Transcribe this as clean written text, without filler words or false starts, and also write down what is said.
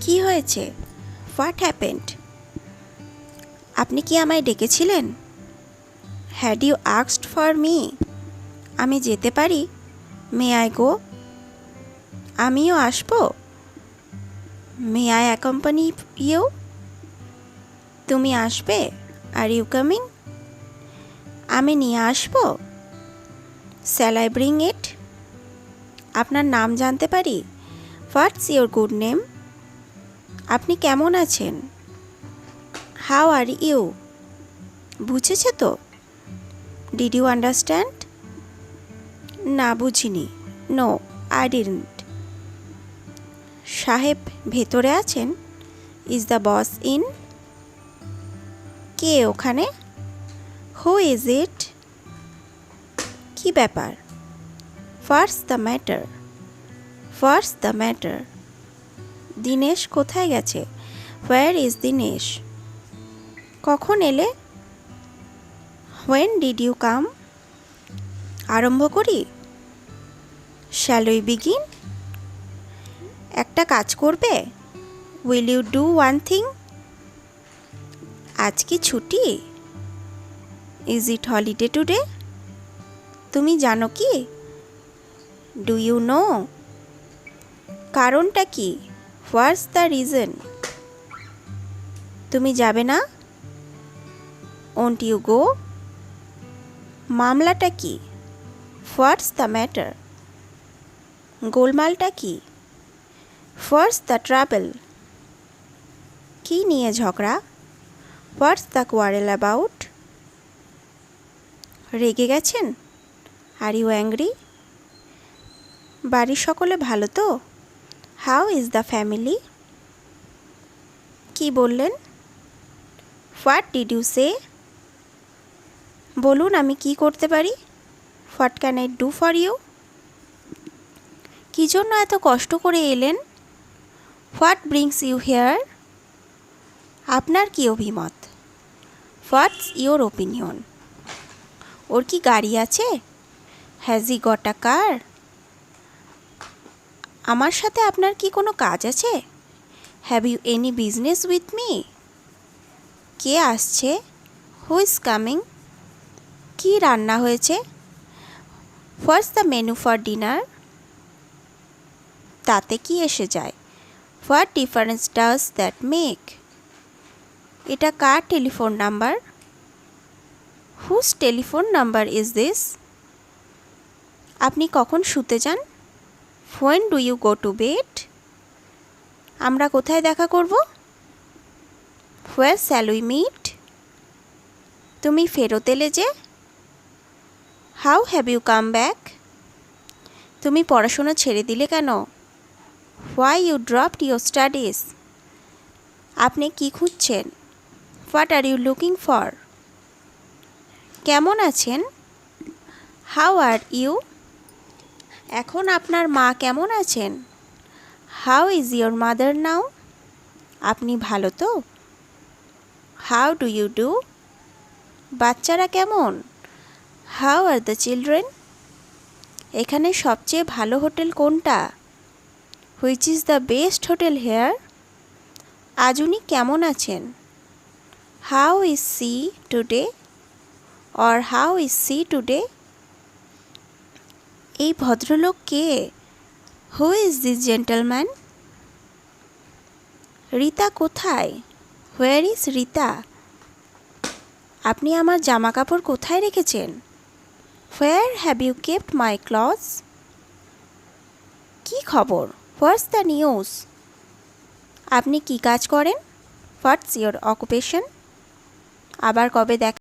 কি হয়েছে? What happened? আপনি কি আমায় ডেকেছিলেন? Had you asked for me? আমি যেতে পারি? May I go? আমিও আসবো? May I accompany you? তুমি আসবে? Are you coming? আমি নিয়ে আসবো? Shall I bring it? আপনার নাম জানতে পারি? What's your good name? আপনি কেমন আছেন? How are you? বুঝেছে তো? Did you understand? না, বুঝিনি। No, I didn't. সাহেব ভেতরে আছেন? Is the boss in? কে ওখানে? হু ইজ ইট? কি ব্যাপার? What's the matter? What's the matter? Dinesh কোথায় গেছে? Where is Dinesh? কখন এলে? When did you come? আরম্ভ করি? Shall we begin? একটা কাজ করবে? Will you do one thing? আজ কি ছুটি? Is it holiday today? তুমি জানো কি? Do you know? কারণটা কি? What's the reason? তুমি যাবে না? Won't you go? মামলাটা কি? What's the matter? গোলমালটা কি? What's the trouble? কি নিয়ে ঝগড়া? What's the quarrel about? রেগে গেছেন? Are you angry? বাড়ির সকলে ভালো তো? How is the family? কি বললেন? What did you say? বলুন আমি কি করতে পারি? What can I do for you? কী জন্য এত কষ্ট করে এলেন? What brings you here? আপনার কি অভিমত? What's your opinion? ওর কি গাড়ি আছে? Has he got a car? আমার সাথে আপনার কি কোনো কাজ আছে? Have you any business with me? কে আসছে? Who is coming? কি রান্না হয়েছে? What's the menu for dinner? তাতে কি এসে যায়? What difference does that make? এটা কার telephone number? Whose telephone number is this? আপনি কখন শুতে যান? When do you go to bed? আমরা কোথায় দেখা করব? Where shall we meet? তুমি ফেরত এলে যে? How have you come back? তুমি পড়াশোনা ছেড়ে দিলে কেন? Why you dropped your studies? আপনি কি খুঁজছেন? What are you looking for? কেমন আছেন? How are you? এখন আপনার মা কেমন আছেন? How is your mother now? আপনি ভালো তো? How do you do? বাচ্চারা কেমন? How are the children? এখানে সবচেয়ে ভালো হোটেল কোনটা? Which is the best hotel here? আজ উনি কেমন আছেন? How is she today? Or how is she today? এই ভদ্রলোক কে? Who is this gentleman? Rita কোথায়? Where is Rita? আপনি আমার জামা কাপড় কোথায় রেখেছেন? Where have you kept my clothes? কি খবর? What's the news? আপনি কি কাজ করেন? What's your occupation? আবার কবে দেখা